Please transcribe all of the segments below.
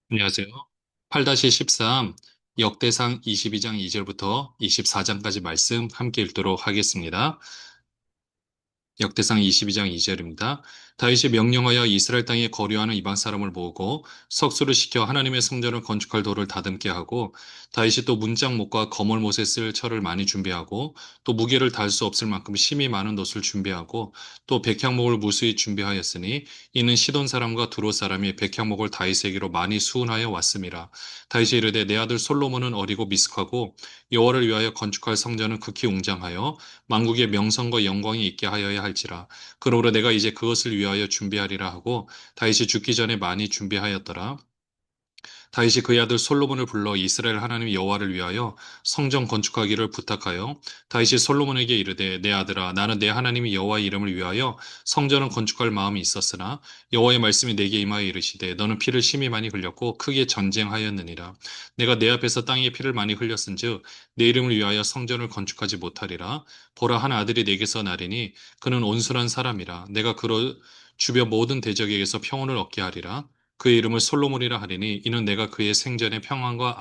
안녕하세요. 8-13 역대상 22장 2절부터 24장까지 말씀 함께 읽도록 하겠습니다. 역대상 22장 2절입니다. 다윗이 명령하여 이스라엘 땅에 거류하는 이방 사람을 모으고 석수를 시켜 하나님의 성전을 건축할 돌을 다듬게 하고 다윗이 또 문장목과 거물못에 쓸 철을 많이 준비하고 또 무게를 달 수 없을 만큼 심이 많은 돛을 준비하고 또 백향목을 무수히 준비하였으니 이는 시돈 사람과 두로 사람이 백향목을 다윗에게로 많이 수운하여 왔음이라. 다윗이 이르되 내 아들 솔로몬은 어리고 미숙하고 여호와를 위하여 건축할 성전은 극히 웅장하여 만국의 명성과 영광이 있게 하여야 할지라. 그러므로 내가 이제 그것을 위하여 준비하리라 하고 다윗이 죽기 전에 많이 준비하였더라. 다윗이 그의 아들 솔로몬을 불러 이스라엘 하나님 여호와를 위하여 성전 건축하기를 부탁하여 다윗이 솔로몬에게 이르되 내 아들아 나는 내 하나님 여호와의 이름을 위하여 성전을 건축할 마음이 있었으나 여호와의 말씀이 내게 임하여 이르시되 너는 피를 심히 많이 흘렸고 크게 전쟁하였느니라. 내가 내 앞에서 땅에 피를 많이 흘렸은즉 내 이름을 위하여 성전을 건축하지 못하리라. 보라 한 아들이 내게서 나리니 그는 온순한 사람이라. 내가 그로 주변 모든 대적에게서 평온을 얻게 하리라. 그의 이름을 솔로몬이라 하리니 이는 내가 그의 생전에 평안과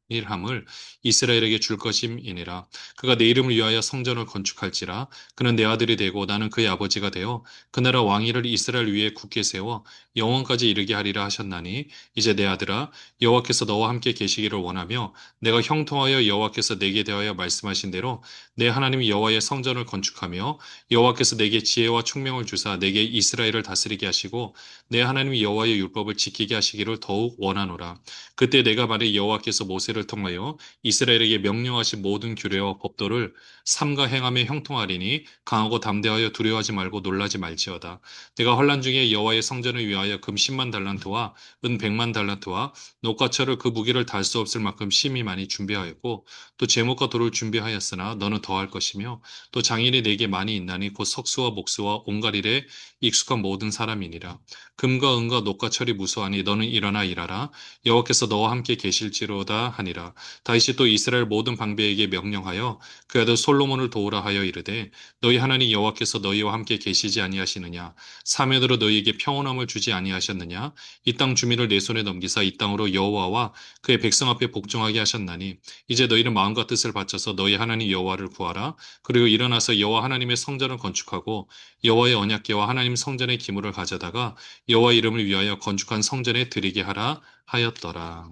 안일함을 이스라엘에게 줄 것임이니라. 그가 내 이름을 위하여 성전을 건축할지라. 그는 내 아들이 되고 나는 그의 아버지가 되어 그 나라 왕위를 이스라엘 위에 굳게 세워 영원까지 이르게 하리라 하셨나니 이제 내 아들아 여호와께서 너와 함께 계시기를 원하며 내가 형통하여 여호와께서 내게 대하여 말씀하신 대로 내 하나님 여호와의 성전을 건축하며 여호와께서 내게 지혜와 총명을 주사 내게 이스라엘을 다스리게 하시고 내 하나님 여호와의 율법을 지키게 하시기를 더욱 원하노라. 그때 내가 만일 여호와께서 모세를 통하여 이스라엘에게 명령하신 모든 규례와 법도를 삼가 행함에 형통하리니 강하고 담대하여 두려워하지 말고 놀라지 말지어다. 내가 환란 중에 여호와의 성전을 위하여 금 10만 달란트와 은 100만 달란트와 녹과철을 그 무게를 달 수 없을 만큼 심히 많이 준비하였고 또 제목과 돌을 준비하였으나 너는 더할 것이며 또 장인이 내게 많이 있나니 곧 석수와 목수와 온갖 일에 익숙한 모든 사람이니라. 금과 은과 녹과 철이 무수하니 너는 일어나 일하라. 여호와께서 너와 함께 계실지로다 하니라. 다윗이 또 이스라엘 모든 방배에게 명령하여 그 아들 솔로몬을 도우라 하여 이르되 너희 하나님 여호와께서 너희와 함께 계시지 아니하시느냐. 사면으로 너희에게 평온함을 주지 아니하셨느냐. 이 땅 주민을 내 손에 넘기사 이 땅으로 여호와와 그의 백성 앞에 복종하게 하셨나니 이제 너희는 마음과 뜻을 바쳐서 너희 하나님 여호와를 구하라. 그리고 일어나서 여호와 하나님의 성전을 건축하고 여호와의 언약궤와 하나님 성전의 기물을 가져다가 여호와 이름을 위하여 건축한 성전에 드리게 하라 하였더라.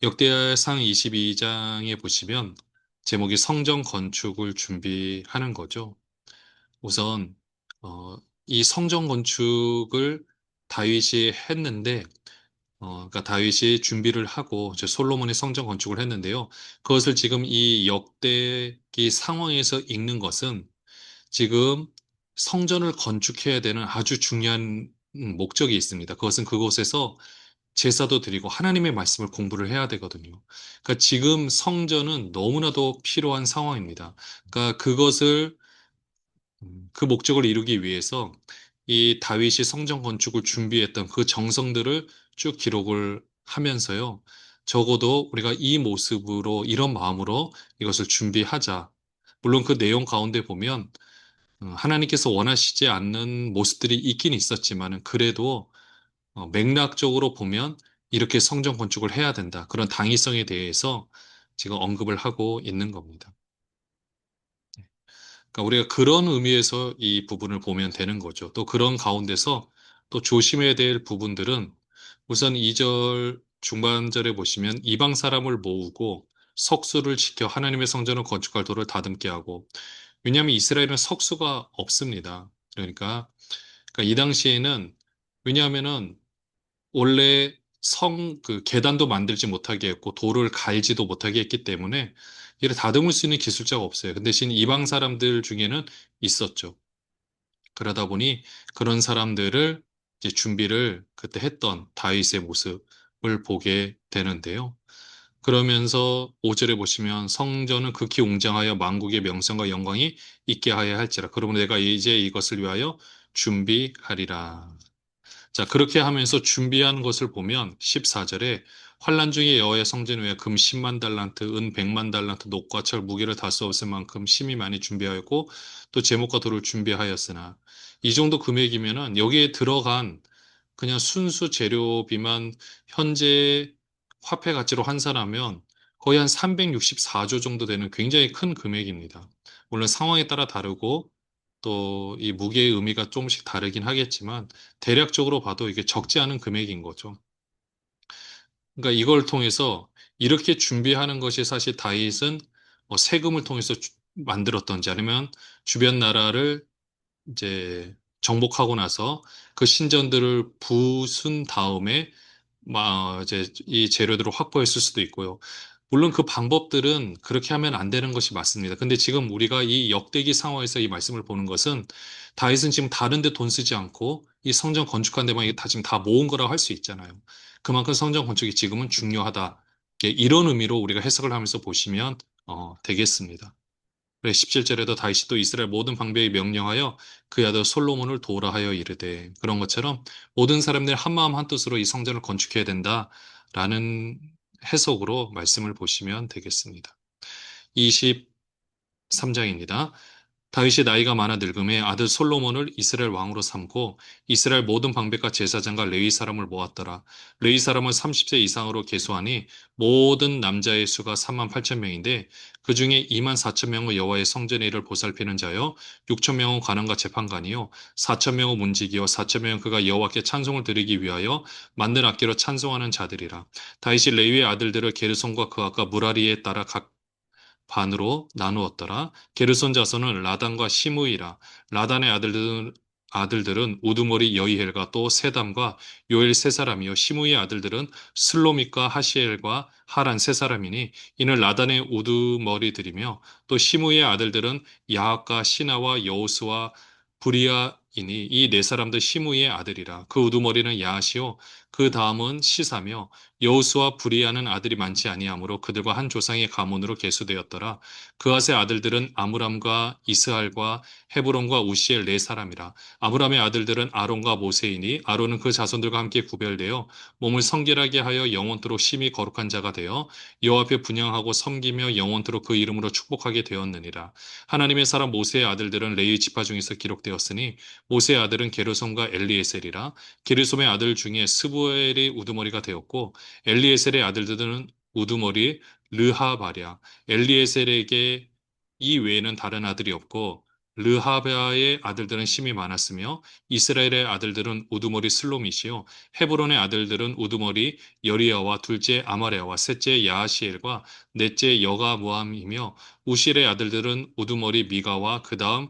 역대상 22장에 보시면 제목이 성전 건축을 준비하는 거죠. 우선 이 성전 건축을 다윗이 했는데 그러니까 다윗이 준비를 하고 이제 솔로몬의 성전 건축을 했는데요. 그것을 지금 이 역대기 상황에서 읽는 것은 지금 성전을 건축해야 되는 아주 중요한 목적이 있습니다. 그것은 그곳에서 제사도 드리고 하나님의 말씀을 공부를 해야 되거든요. 그러니까 지금 성전은 너무나도 필요한 상황입니다. 그러니까 그것을 그 목적을 이루기 위해서 이 다윗이 성전 건축을 준비했던 그 정성들을 쭉 기록을 하면서요. 적어도 우리가 이 모습으로 이런 마음으로 이것을 준비하자. 물론 그 내용 가운데 보면 하나님께서 원하시지 않는 모습들이 있긴 있었지만은 그래도 맥락적으로 보면 이렇게 성전 건축을 해야 된다. 그런 당위성에 대해서 지금 언급을 하고 있는 겁니다. 그러니까 우리가 그런 의미에서 이 부분을 보면 되는 거죠. 또 그런 가운데서 또 조심해야 될 부분들은 우선 2절 중반절에 보시면 이방 사람을 모으고 석수를 지켜 하나님의 성전을 건축할 도를 다듬게 하고 왜냐하면 이스라엘은 석수가 없습니다. 그러니까 이 당시에는 왜냐하면은 원래 그 계단도 만들지 못하게 했고 돌을 갈지도 못하게 했기 때문에 이를 다듬을 수 있는 기술자가 없어요. 그 대신 이방 사람들 중에는 있었죠. 그러다 보니 그런 사람들을 이제 준비를 그때 했던 다윗의 모습을 보게 되는데요. 그러면서 5절에 보시면 성전은 극히 웅장하여 만국의 명성과 영광이 있게 하여야 할지라. 그러므로 내가 이제 이것을 위하여 준비하리라. 자, 그렇게 하면서 준비한 것을 보면 14절에 환란 중에 여호와의 성전 위에 금 10만 달란트, 은 100만 달란트, 녹과 철, 무게를 다 수 없을 만큼 심히 많이 준비하였고 또 제목과 돌을 준비하였으나 이 정도 금액이면은 여기에 들어간 그냥 순수 재료비만 현재 화폐 가치로 환산하면 거의 한 364조 정도 되는 굉장히 큰 금액입니다. 물론 상황에 따라 다르고 또 이 무게의 의미가 조금씩 다르긴 하겠지만 대략적으로 봐도 이게 적지 않은 금액인 거죠. 그러니까 이걸 통해서 이렇게 준비하는 것이 사실 다윗은 세금을 통해서 만들었던지 아니면 주변 나라를 이제 정복하고 나서 그 신전들을 부순 다음에 이제 이 재료들을 확보했을 수도 있고요. 물론 그 방법들은 그렇게 하면 안 되는 것이 맞습니다. 근데 지금 우리가 이 역대기 상황에서 이 말씀을 보는 것은 다윗은 지금 다른 데 돈 쓰지 않고 이 성전 건축한 데만 이게 다 지금 다 모은 거라고 할 수 있잖아요. 그만큼 성전 건축이 지금은 중요하다. 이런 의미로 우리가 해석을 하면서 보시면 되겠습니다. 그래 17절에도 다윗이 또 이스라엘 모든 방백에 명령하여 그의 아들 솔로몬을 도우라 하여 이르되 그런 것처럼 모든 사람들이 한마음 한뜻으로 이 성전을 건축해야 된다라는 해석으로 말씀을 보시면 되겠습니다. 23장입니다. 다윗이 나이가 많아 늙음에 아들 솔로몬을 이스라엘 왕으로 삼고 이스라엘 모든 방백과 제사장과 레위 사람을 모았더라. 레위 사람은 30세 이상으로 계수하니 모든 남자의 수가 3만 8천 명인데 그 중에 2만 4천 명은 여호와의 성전의 일을 보살피는 자요 6천 명은 관원과 재판관이요 4천 명은 문지기요 4천 명은 그가 여호와께 찬송을 드리기 위하여 만든 악기로 찬송하는 자들이라. 다윗이 레위의 아들들을 게르손과 그 아까 무라리에 따라 각 반으로 나누었더라. 게르손 자손은 라단과 시므이라. 라단의 아들들은 우두머리 여이엘과 또 세담과 요엘 세 사람이요. 시므이의 아들들은 슬로믹과 하시엘과 하란 세 사람이니 이는 라단의 우두머리들이며 또 시므이의 아들들은 야합과 시나와 여우스와 부리아이니 이 네 사람도 시므이의 아들이라. 그 우두머리는 야하시오. 그 다음은 시사며 여우수와 부리아는 아들이 많지 아니하므로 그들과 한 조상의 가문으로 계수되었더라. 그앗의 아들들은 아므람과 이스할과 헤브론과 우시엘 네 사람이라. 아므람의 아들들은 아론과 모세이니 아론은 그 자손들과 함께 구별되어 몸을 성결하게 하여 영원토록 심히 거룩한 자가 되어 여호와 앞에 분향하고 섬기며 영원토록 그 이름으로 축복하게 되었느니라. 하나님의 사람 모세의 아들들은 레위 지파 중에서 기록되었으니 모세의 아들은 게르솜과 엘리에셀이라. 게르솜의 아들 중에 스부엘이 우두머리가 되었고 엘리에셀의 아들들은 우두머리 르하바랴. 엘리에셀에게 이 외에는 다른 아들이 없고 르하바의 아들들은 심이 많았으며 이스라엘의 아들들은 우두머리 슬로밋이요 헤브론의 아들들은 우두머리 여리야와 둘째 아마랴와 셋째 야하시엘과 넷째 여가무함이며 우실의 아들들은 우두머리 미가와 그다음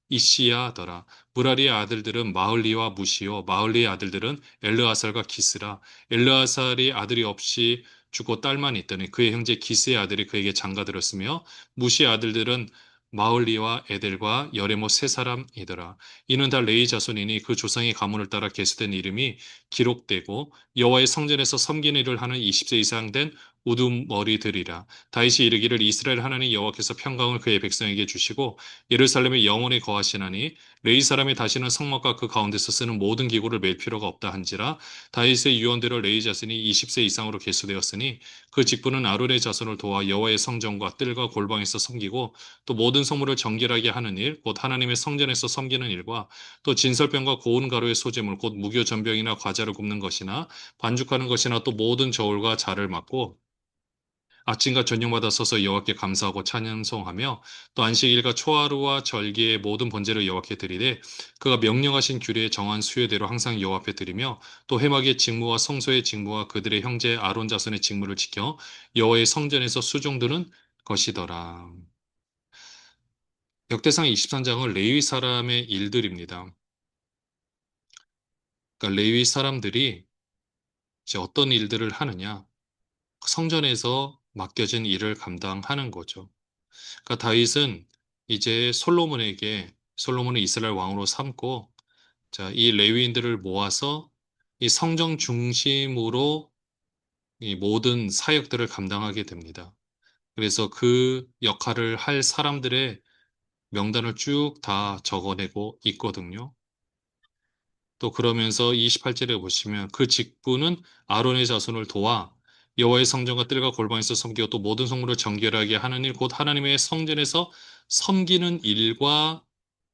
이시야더라. 무라리의 아들들은 마흘리와 무시요. 마흘리의 아들들은 엘르아살과 기스라. 엘르아살이 아들이 없이 죽고 딸만 있더니 그의 형제 기스의 아들이 그에게 장가들었으며 무시의 아들들은 마흘리와 에델과 여레모 세 사람이더라. 이는 다 레위 자손이니 그 조상의 가문을 따라 계수된 이름이 기록되고 여호와의 성전에서 섬기는 일을 하는 20세 이상 된 우두머리들이라. 다윗이 이르기를 이스라엘 하나님 여호와께서 평강을 그의 백성에게 주시고 예루살렘에 영원히 거하시나니 레위 사람이 다시는 성막과 그 가운데서 쓰는 모든 기구를 맬 필요가 없다 한지라. 다윗의 유언대로 레위 자손이 20세 이상으로 계수되었으니 그 직분은 아론의 자손을 도와 여호와의 성전과 뜰과 골방에서 섬기고 또 모든 성물을 정결하게 하는 일, 곧 하나님의 성전에서 섬기는 일과 또 진설병과 고운 가루의 소재물, 곧 무교 전병이나 과자를 굽는 것이나 반죽하는 것이나 또 모든 저울과 자를 맡고 아침과 저녁마다 서서 여호와께 감사하고 찬양송하며 또 안식일과 초하루와 절기의 모든 번제를 여호와께 드리되 그가 명령하신 규례에 정한 수요대로 항상 여호와 앞에 드리며 또 회막의 직무와 성소의 직무와 그들의 형제 아론 자손의 직무를 지켜 여호와의 성전에서 수종드는 것이더라. 역대상 23장은 레위 사람의 일들입니다. 그러니까 레위 사람들이 이제 어떤 일들을 하느냐? 성전에서 맡겨진 일을 감당하는 거죠. 그러니까 다윗은 이제 솔로몬을 이스라엘 왕으로 삼고 자, 이 레위인들을 모아서 이 성정 중심으로 이 모든 사역들을 감당하게 됩니다. 그래서 그 역할을 할 사람들의 명단을 쭉 다 적어내고 있거든요. 또 그러면서 28절에 보시면 그 직분은 아론의 자손을 도와 여호와의 성전과 뜰과 골방에서 섬기고 또 모든 성물을 정결하게 하는 일, 곧 하나님의 성전에서 섬기는 일과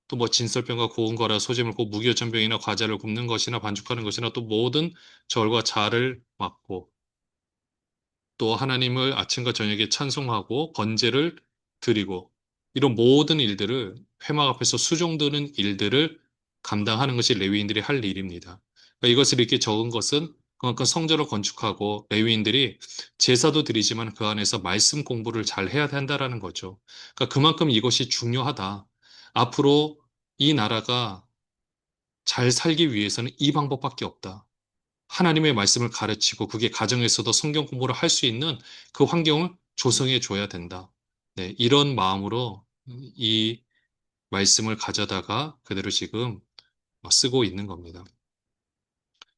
또 뭐 진설병과 고운 거라 소재 물고 무교천병이나 과자를 굽는 것이나 반죽하는 것이나 또 모든 절과 자를 막고 또 하나님을 아침과 저녁에 찬송하고 번제를 드리고 이런 모든 일들을 회막 앞에서 수종드는 일들을 감당하는 것이 레위인들이 할 일입니다. 그러니까 이것을 이렇게 적은 것은 그만큼 성전을 건축하고 레위인들이 제사도 드리지만 그 안에서 말씀 공부를 잘 해야 된다라는 거죠. 그러니까 그만큼 이것이 중요하다. 앞으로 이 나라가 잘 살기 위해서는 이 방법밖에 없다. 하나님의 말씀을 가르치고 그게 가정에서도 성경 공부를 할 수 있는 그 환경을 조성해 줘야 된다. 네, 이런 마음으로 이 말씀을 가져다가 그대로 지금 쓰고 있는 겁니다.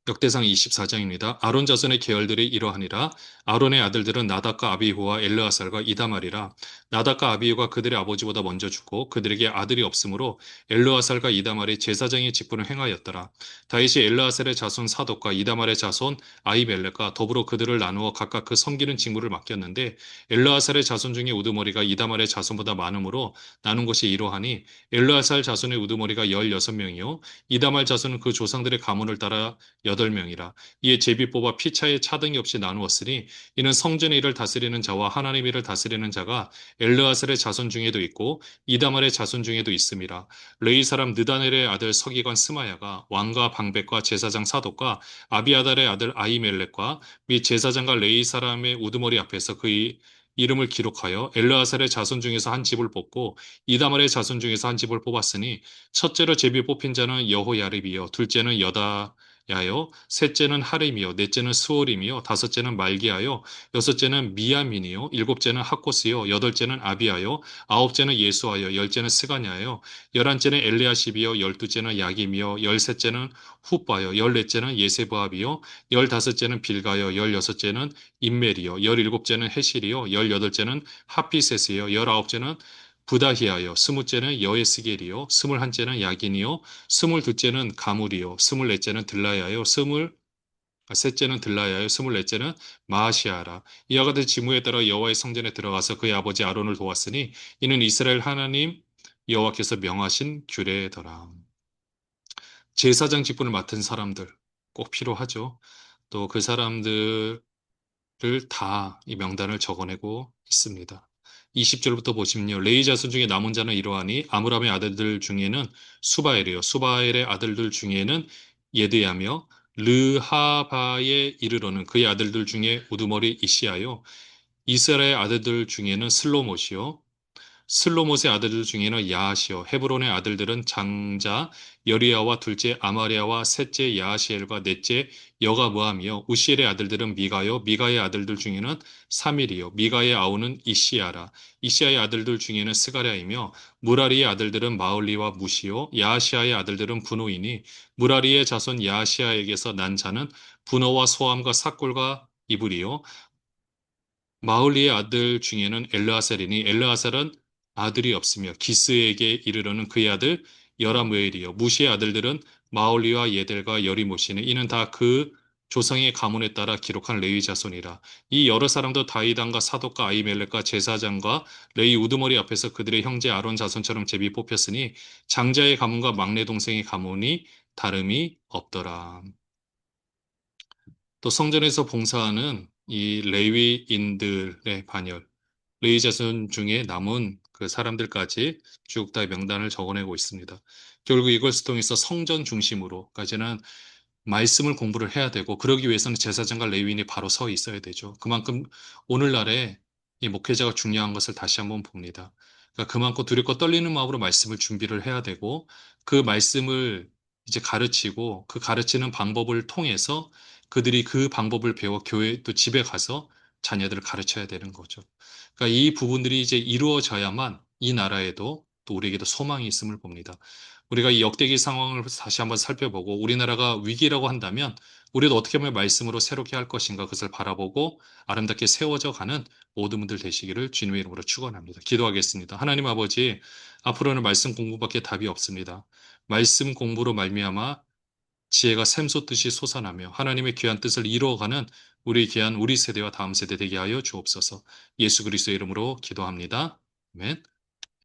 역대상 24장입니다. 아론 자손의 계열들이 이러하니라. 아론의 아들들은 나답과 아비후와 엘르아살과 이다말이라. 나답과 아비후가 그들의 아버지보다 먼저 죽고 그들에게 아들이 없으므로 엘르아살과 이다말이 제사장의 직분을 행하였더라. 다윗이 엘르아살의 자손 사독과 이다말의 자손 아히멜렉과 더불어 그들을 나누어 각각 그 섬기는 직무를 맡겼는데 엘르아살의 자손 중에 우두머리가 이다말의 자손보다 많으므로 나눈 것이 이러하니 엘르아살 자손의 우두머리가 16명이요 이다말 자손은 그 조상들의 가문을 따라 8명이라. 이에 제비 뽑아 피차에 차등이 없이 나누었으니 이는 성전의 일을 다스리는 자와 하나님의 일을 다스리는 자가 엘르아살의 자손 중에도 있고 이다말의 자손 중에도 있음이라. 레이 사람 느다넬의 아들 서기관 스마야가 왕과 방백과 제사장 사독과 아비아달의 아들 아히멜렉과 및 제사장과 레이 사람의 우두머리 앞에서 그의 이름을 기록하여 엘르아살의 자손 중에서 한 집을 뽑고 이다말의 자손 중에서 한 집을 뽑았으니 첫째로 제비 뽑힌 자는 여호야립이요 둘째는 야요, 셋째는 하림이요, 넷째는 스월임이요, 다섯째는 말기야요, 여섯째는 미야민이요, 일곱째는 학코스요, 여덟째는 아비야요, 아홉째는 예수아요, 열째는 스가냐요, 열한째는 엘리야십이요, 열두째는 야김이요, 열셋째는 후빠요, 열넷째는 예세브압이요, 열다섯째는 빌가요, 열여섯째는 임멜이요, 열일곱째는 해실이요, 열여덟째는 하피셋이요, 열아홉째는 부다히아요, 스무째는 여에스겔이요, 스물한째는 야긴이요, 스물둘째는 가물이요, 스물넷째는 들라야요, 셋째는 들라야요, 스물넷째는 마아시아라. 이와 같은 지무에 따라 여호와의 성전에 들어가서 그의 아버지 아론을 도왔으니 이는 이스라엘 하나님 여호와께서 명하신 규례더라. 제사장 직분을 맡은 사람들 꼭 필요하죠. 또 그 사람들 다 이 명단을 적어내고 있습니다. 20절부터 보시면요. 레위 자손 중에 남은 자는 이러하니 아므람의 아들들 중에는 수바엘이요. 수바엘의 아들들 중에는 예드야며 르하바에 이르러는 그의 아들들 중에 우두머리 이시야요. 이스라엘 아들들 중에는 슬로못이요. 슬로못의 아들들 중에는 야하시오. 헤브론의 아들들은 장자 여리야와 둘째 아마리아와 셋째 야하시엘과 넷째 여가므함이요. 우시엘의 아들들은 미가요. 미가의 아들들 중에는 사밀이요. 미가의 아우는 이시야라. 이시야의 아들들 중에는 스가랴이며 무라리의 아들들은 마을리와 무시요. 야하시아의 아들들은 분노이니 무라리의 자손 야하시아에게서 난 자는 분노와 소함과 삭골과 이불이요. 마흘리의 아들 중에는 엘르아셀이니 엘르아셀은 아들이 없으며 기스에게 이르러는 그의 아들 여라무엘이요 무시의 아들들은 마흘리와 예델과 여리모시니 이는 다 그 조상의 가문에 따라 기록한 레위 자손이라. 이 여러 사람도 다윗왕과 사독과 아히멜렉과 제사장과 레위 우두머리 앞에서 그들의 형제 아론 자손처럼 제비 뽑혔으니 장자의 가문과 막내 동생의 가문이 다름이 없더라. 또 성전에서 봉사하는 이 레위인들의 반열, 레위 자손 중에 남은 그 사람들까지 쭉 다 명단을 적어내고 있습니다. 결국 이것을 통해서 성전 중심으로, 까지는 말씀을 공부를 해야 되고, 그러기 위해서는 제사장과 레위인이 바로 서 있어야 되죠. 그만큼 오늘날에 이 목회자가 중요한 것을 다시 한번 봅니다. 그러니까 그만큼 두렵고 떨리는 마음으로 말씀을 준비를 해야 되고, 그 말씀을 이제 가르치고, 그 가르치는 방법을 통해서 그들이 그 방법을 배워 교회 또 집에 가서 자녀들을 가르쳐야 되는 거죠. 그러니까 이 부분들이 이제 이루어져야만 이 나라에도 또 우리에게도 소망이 있음을 봅니다. 우리가 이 역대기 상황을 다시 한번 살펴보고 우리나라가 위기라고 한다면 우리도 어떻게 하면 말씀으로 새롭게 할 것인가 그것을 바라보고 아름답게 세워져 가는 모든 분들 되시기를 주님의 이름으로 축원합니다. 기도하겠습니다. 하나님 아버지, 앞으로는 말씀 공부밖에 답이 없습니다. 말씀 공부로 말미암아 지혜가 샘솟듯이 솟아나며 하나님의 귀한 뜻을 이루어가는 우리 귀한 우리 세대와 다음 세대 되게 하여 주옵소서. 예수 그리스도의 이름으로 기도합니다. 아멘.